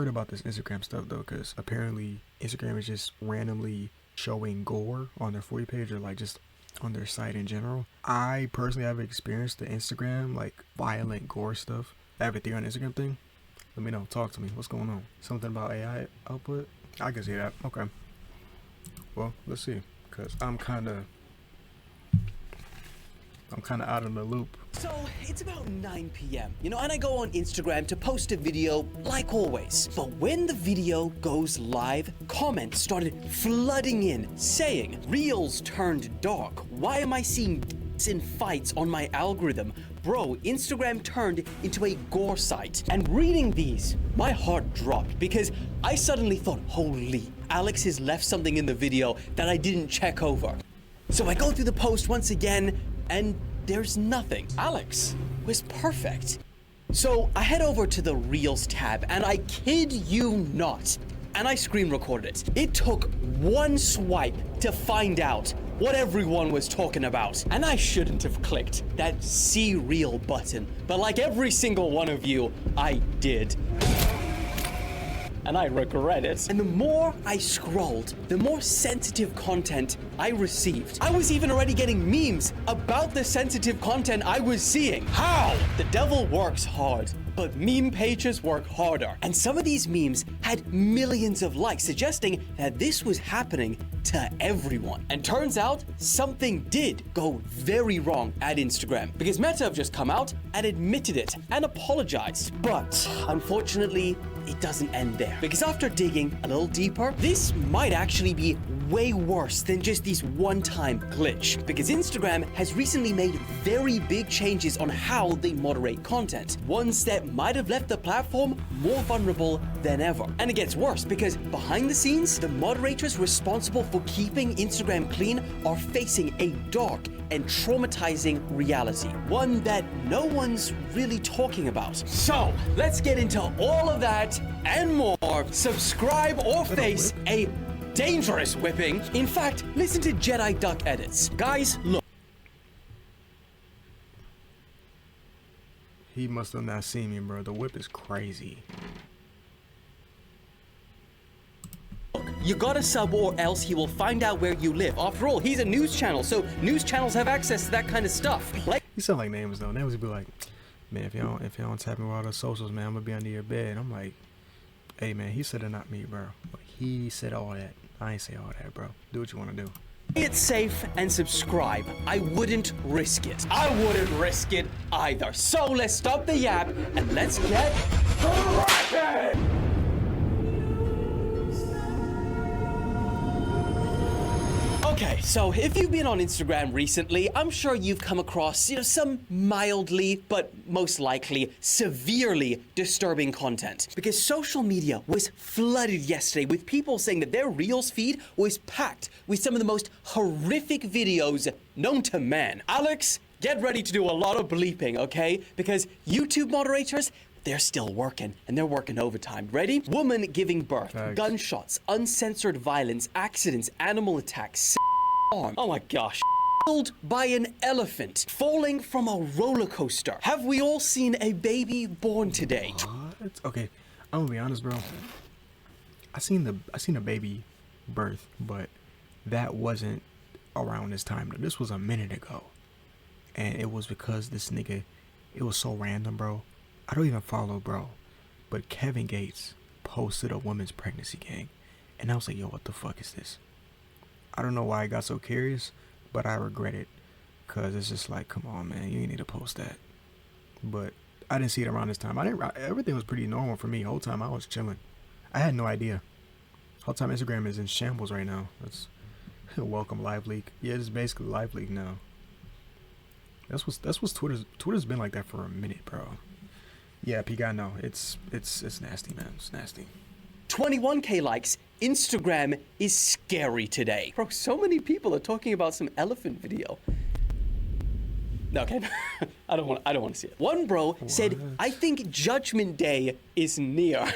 heard about this Instagram stuff though, because apparently Instagram is just randomly showing gore on their For You page or like just on their site in general. I personally have experienced the Instagram like violent gore stuff. I have a theory on Instagram thing. Let me know. Talk to me. What's going on? Something about AI output? I can see that. Okay. Well, let's see. Cause I'm kind of out of the loop. So it's about 9 p.m. and I go on Instagram to post a video like always. But when the video goes live, comments started flooding in saying, "Reels turned dark. Why am I seeing in fights on my algorithm? Bro, Instagram turned into a gore site." And reading these, my heart dropped because I suddenly thought, holy, Alex has left something in the video that I didn't check over. So I go through the post once again, and there's nothing. Alex was perfect. So I head over to the Reels tab, and I kid you not, and I screen recorded it. It took one swipe to find out what everyone was talking about. And I shouldn't have clicked that See Reel button, but like every single one of you, I did. And I regret it. And the more I scrolled, the more sensitive content I received. I was even already getting memes about the sensitive content I was seeing. How? The devil works hard, but meme pages work harder. And some of these memes had millions of likes, suggesting that this was happening to everyone. And turns out something did go very wrong at Instagram, because Meta have just come out and admitted it and apologized. But unfortunately, it doesn't end there, because after digging a little deeper, this might actually be way worse than just this one-time glitch, because Instagram has recently made very big changes on how they moderate content, ones that might have left the platform more vulnerable than ever. And it gets worse, because behind the scenes, the moderators responsible for keeping Instagram clean are facing a dark and traumatizing reality, one that no one's really talking about. So let's get into all of that and more. Subscribe or face a dangerous whipping. In fact, listen to Jedi Duck edits. Guys, look. He must have not seen me, bro. The whip is crazy. You gotta sub or else he will find out where you live. After all, he's a news channel, so news channels have access to that kind of stuff. Like, he sound like names though. Names would be like, "Man, if you don't tap me with all the socials, man, I'm gonna be under your bed." I'm like, "Hey, man, he said it, not me, bro. Like, he said all that. I ain't say all that, bro. Do what you want to do." Play it safe and subscribe. I wouldn't risk it. I wouldn't risk it either. So let's stop the yap and let's get cracking! Okay, so if you've been on Instagram recently, I'm sure you've come across, some mildly, but most likely severely disturbing content. Because social media was flooded yesterday with people saying that their Reels feed was packed with some of the most horrific videos known to man. Alex, get ready to do a lot of bleeping, okay? Because YouTube moderators, they're still working, and they're working overtime. Ready? Woman giving birth, gunshots, uncensored violence, accidents, animal attacks, arm. Oh my gosh. Killed by an elephant, falling from a roller coaster. Have we all seen a baby born today? What? Okay, I'm gonna be honest, bro. I seen a baby birth, but that wasn't around this time. This was a minute ago, and it was because this nigga, it was so random, bro. I don't even follow, bro, but Kevin Gates posted a woman's pregnancy gang, and I was like, yo, what the fuck is this? I don't know why I got so curious, but I regret it, because it's just like, come on, man, you ain't need to post that. But I didn't see it around this time. Everything was pretty normal for me. Whole time I was chilling. I had no idea. Whole time Instagram is in shambles right now. That's welcome live leak. Yeah, it's basically live leak now. That's what's Twitter's been like that for a minute, bro. Yeah, P guy, no, it's nasty, man. It's nasty. 21K likes. Instagram is scary today. Bro, so many people are talking about some elephant video. Okay, I don't want to see it. One bro said, "I think Judgment Day is near."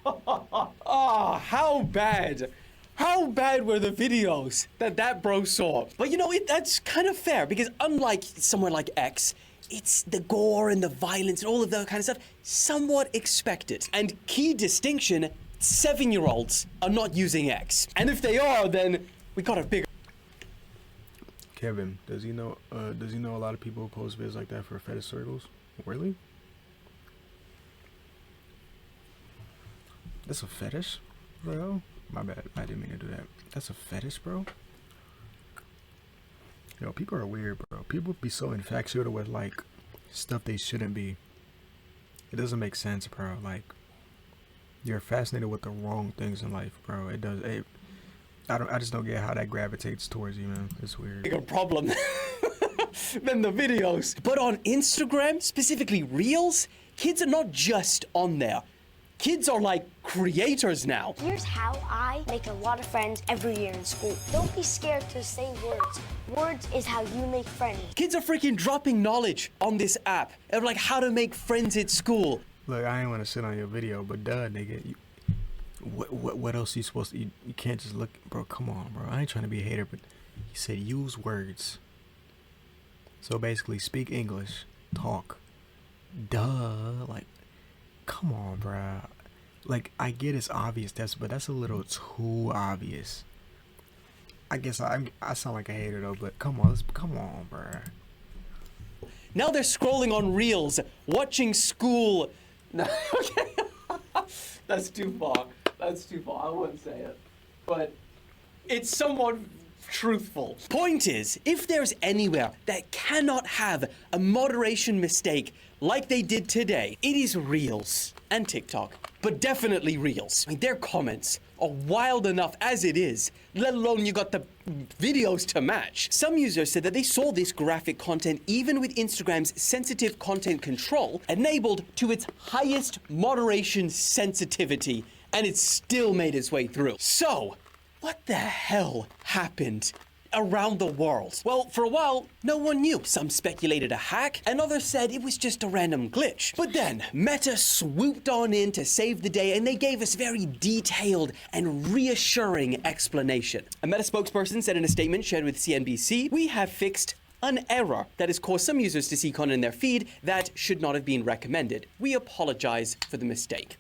Oh, how bad? How bad were the videos that bro saw? But that's kind of fair, because unlike somewhere like X, it's the gore and the violence and all of that kind of stuff, somewhat expected. And key distinction, 7-year-olds are not using X. And if they are, then we got a bigger... Kevin, does he know a lot of people who post videos like that for fetish circles? Really? That's a fetish, bro? My bad, I didn't mean to do that. That's a fetish, bro? Yo, people are weird, bro. People be so infatuated with, like, stuff they shouldn't be. It doesn't make sense, bro. Like, you're fascinated with the wrong things in life, bro. I just don't get how that gravitates towards you, man. It's weird. Bigger problem than the videos. But on Instagram, specifically Reels, kids are not just on there. Kids are like creators now. Here's how I make a lot of friends every year in school. Don't be scared to say words. Words is how you make friends. Kids are freaking dropping knowledge on this app of like how to make friends at school. Look, I ain't want to sit on your video, but duh, nigga. What else are you supposed to... You can't just look... Bro, come on, bro. I ain't trying to be a hater, but he said use words. So basically, speak English. Talk. Duh. Like, come on, bro. Like, I get it's obvious, but that's a little too obvious. I guess I sound like a hater, though, but come on, bro. Now they're scrolling on Reels, watching school... No, okay. That's too far. That's too far. I wouldn't say it. But it's somewhat truthful. Point is, if there's anywhere that cannot have a moderation mistake like they did today, it is Reels and TikTok. But definitely Reels. I mean, their comments are wild enough as it is, let alone you got the videos to match. Some users said that they saw this graphic content even with Instagram's sensitive content control enabled to its highest moderation sensitivity, and it still made its way through. So, what the hell happened around the world? Well, for a while, no one knew. Some speculated a hack, and others said it was just a random glitch. But then, Meta swooped on in to save the day, and they gave us very detailed and reassuring explanation. A Meta spokesperson said in a statement shared with CNBC, "We have fixed an error that has caused some users to see content in their feed that should not have been recommended. We apologize for the mistake."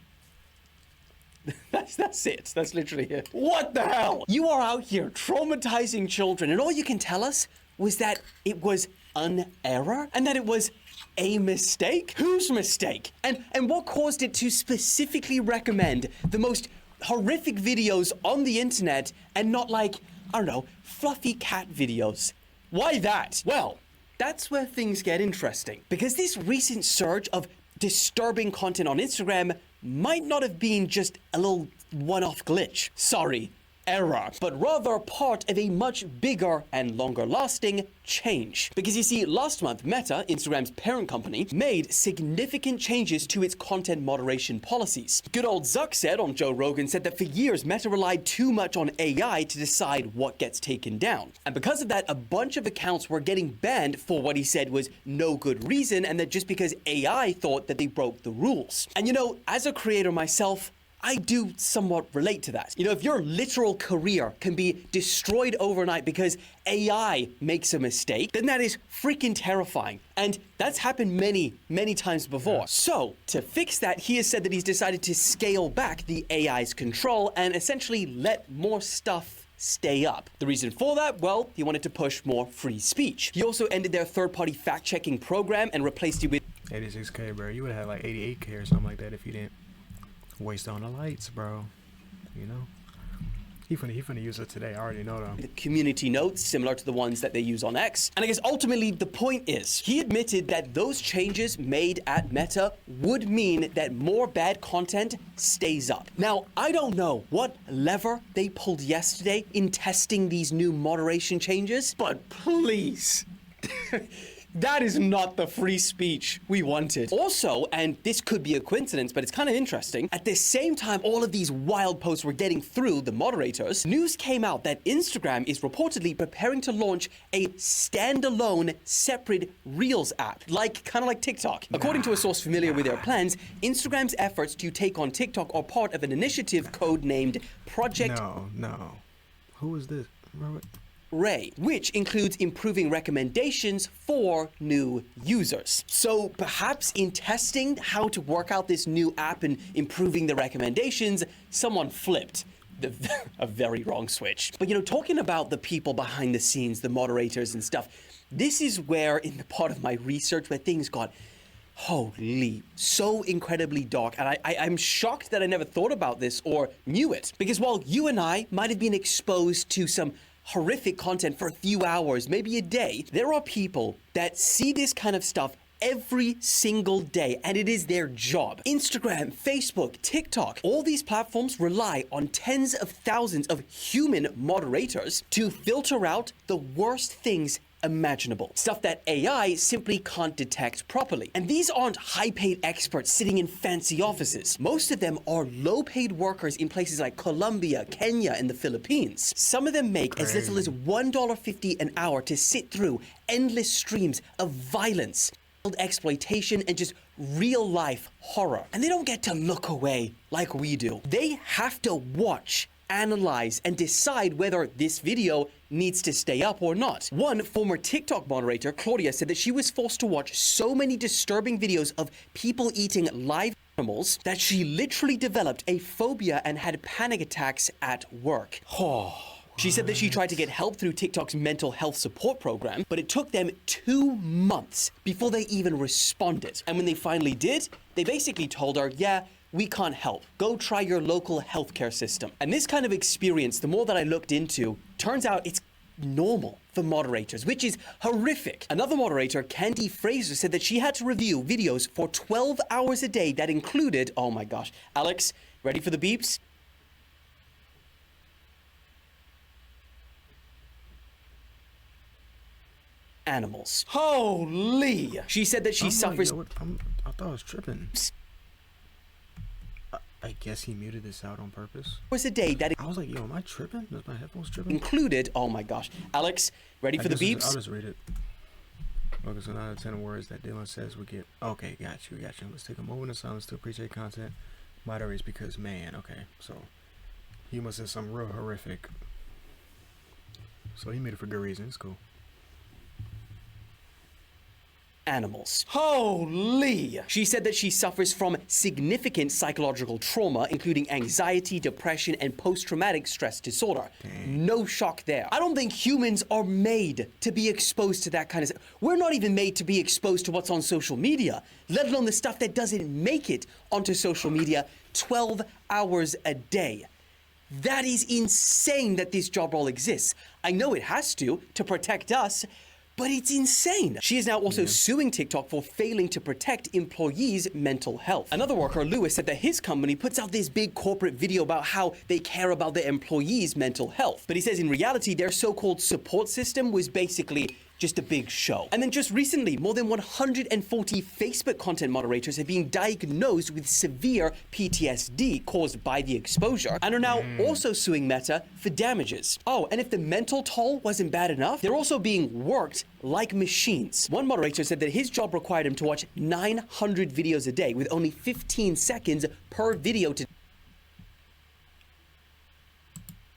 That's it. That's literally it. What the hell? You are out here traumatizing children, and all you can tell us was that it was an error and that it was a mistake? Whose mistake? And what caused it to specifically recommend the most horrific videos on the internet and not like, I don't know, fluffy cat videos? Why that? Well, that's where things get interesting, because this recent surge of disturbing content on Instagram might not have been just a little one-off glitch. Sorry, error, but rather part of a much bigger and longer-lasting change. Because you see, last month, Meta, Instagram's parent company, made significant changes to its content moderation policies. Good old Zuck said on Joe Rogan said that for years, Meta relied too much on AI to decide what gets taken down. And because of that, a bunch of accounts were getting banned for what he said was no good reason, and that just because AI thought that they broke the rules. And you know, as a creator myself, I do somewhat relate to that. You know, if your literal career can be destroyed overnight because AI makes a mistake, then that is freaking terrifying. And that's happened many, many times before. So, to fix that, he has said that he's decided to scale back the AI's control and essentially let more stuff stay up. The reason for that? Well, he wanted to push more free speech. He also ended their third-party fact-checking program and replaced it with 86K, bro. You would have had like 88K or something like that if you didn't waste on the lights, bro. You know, he finna use it today. I already know though. The community notes similar to the ones that they use on X. And I guess ultimately the point is, he admitted that those changes made at Meta would mean that more bad content stays up. Now, I don't know what lever they pulled yesterday in testing these new moderation changes, but please. That is not the free speech we wanted. Also, and this could be a coincidence, but it's kind of interesting, at the same time all of these wild posts were getting through the moderators, news came out that Instagram is reportedly preparing to launch a standalone separate Reels app, kind of like TikTok. According to a source familiar with their plans, Instagram's efforts to take on TikTok are part of an initiative codenamed Project... No. Who is this, Robert? Ray, which includes improving recommendations for new users. So perhaps in testing how to work out this new app and improving the recommendations, someone flipped a very wrong switch. But talking about the people behind the scenes, the moderators and stuff, this is where in the part of my research where things got holy, so incredibly dark. And I'm shocked that I never thought about this or knew it. Because while you and I might have been exposed to some horrific content for a few hours, maybe a day, there are people that see this kind of stuff every single day, and it is their job. Instagram, Facebook, TikTok, all these platforms rely on tens of thousands of human moderators to filter out the worst things imaginable. Stuff that AI simply can't detect properly. And these aren't high-paid experts sitting in fancy offices. Most of them are low-paid workers in places like Colombia, Kenya, and the Philippines. Some of them make as little as $1.50 an hour to sit through endless streams of violence, exploitation, and just real-life horror. And they don't get to look away like we do. They have to watch, analyze, and decide whether this video needs to stay up or not. One former TikTok moderator, Claudia, said that she was forced to watch so many disturbing videos of people eating live animals that she literally developed a phobia and had panic attacks at work. She said that she tried to get help through TikTok's mental health support program, but it took them 2 months before they even responded. And when they finally did, they basically told her, yeah, we can't help. Go try your local healthcare system. And this kind of experience, the more that I looked into, turns out it's normal for moderators, which is horrific. Another moderator, Candy Fraser, said that she had to review videos for 12 hours a day that included, oh my gosh, Alex, ready for the beeps? Animals. Holy! She said that she suffers. I thought I was tripping. I guess he muted this out on purpose. Was a day that I was like, yo, am I tripping? Is my headphones tripping? Included. Oh my gosh, Alex, ready for the beeps? I'll just read it. Okay, so 9 out of 10 words that Dylan says we get. Okay, got you. Let's take a moment of silence to appreciate content. Moderates because man. Okay, so he must have some real horrific. So he made it for good reason. It's cool. Animals. Holy! She said that she suffers from significant psychological trauma, including anxiety, depression, and post-traumatic stress disorder. Dang. No shock there. I don't think humans are made to be exposed to that kind of stuff. We're not even made to be exposed to what's on social media, let alone the stuff that doesn't make it onto social media 12 hours a day. That is insane that this job role exists. I know it has to protect us, but it's insane. She is now also suing TikTok for failing to protect employees' mental health. Another worker, Lewis, said that his company puts out this big corporate video about how they care about their employees' mental health. But he says in reality, their so-called support system was basically just a big show. And then just recently, more than 140 Facebook content moderators have been diagnosed with severe PTSD caused by the exposure and are now also suing Meta for damages. Oh, and if the mental toll wasn't bad enough, they're also being worked like machines. One moderator said that his job required him to watch 900 videos a day with only 15 seconds per video to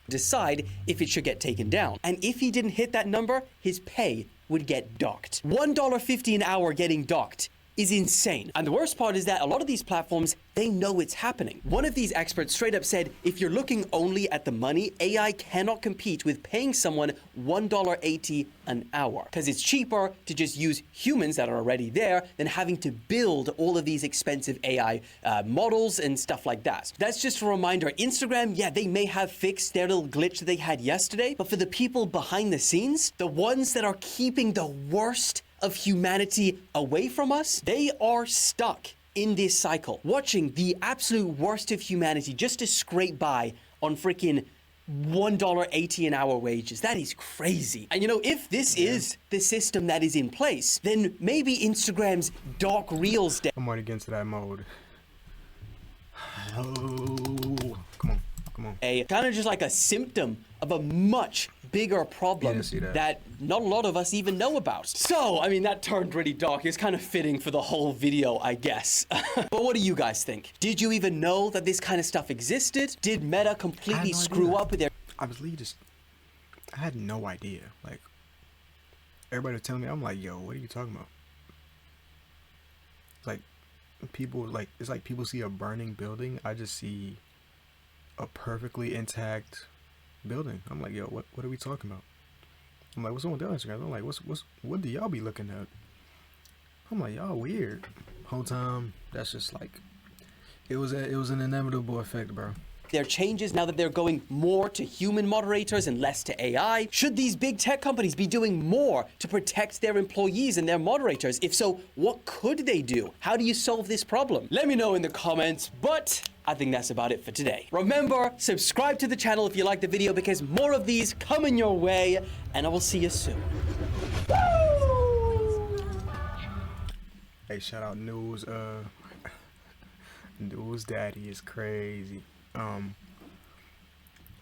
decide if it should get taken down. And if he didn't hit that number, his pay would get docked. $1.50 an hour getting docked is insane. And the worst part is that a lot of these platforms, they know it's happening. One of these experts straight up said, if you're looking only at the money, AI cannot compete with paying someone $1.80 an hour. Because it's cheaper to just use humans that are already there than having to build all of these expensive AI models and stuff like that. That's just a reminder. Instagram, yeah, they may have fixed their little glitch that they had yesterday, but for the people behind the scenes, the ones that are keeping the worst of humanity away from us, they are stuck in this cycle, watching the absolute worst of humanity just to scrape by on freaking $1.80 an hour wages. That is crazy. And if this is the system that is in place, then maybe Instagram's dark reels I'm already against that mode. Oh, come on. Kind of just like a symptom of a much bigger problem that not a lot of us even know about. So, I mean, that turned really dark. It's kind of fitting for the whole video, I guess. But what do you guys think? Did you even know that this kind of stuff existed? Did Meta completely screw up with their... I was literally just... I had no idea. Like, everybody was telling me, I'm like, yo, what are you talking about? It's like people like it's like people see a burning building. I just see a perfectly intact building. I'm like, yo, what are we talking about? I'm like, what's on with the Instagram? I'm like, what do y'all be looking at? I'm like, y'all weird. Whole time, that's just like, it was an inevitable effect, bro. Their changes now that they're going more to human moderators and less to AI? Should these big tech companies be doing more to protect their employees and their moderators? If so, what could they do? How do you solve this problem? Let me know in the comments, but I think that's about it for today. Remember, subscribe to the channel if you like the video because more of these coming your way, and I will see you soon. Hey, shout out News. News Daddy is crazy. Can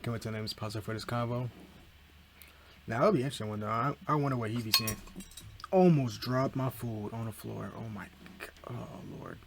we tell him to pause for this convo? Now that'll be interesting one though. I wonder what he be saying. Almost dropped my food on the floor. Oh my god. Oh Lord.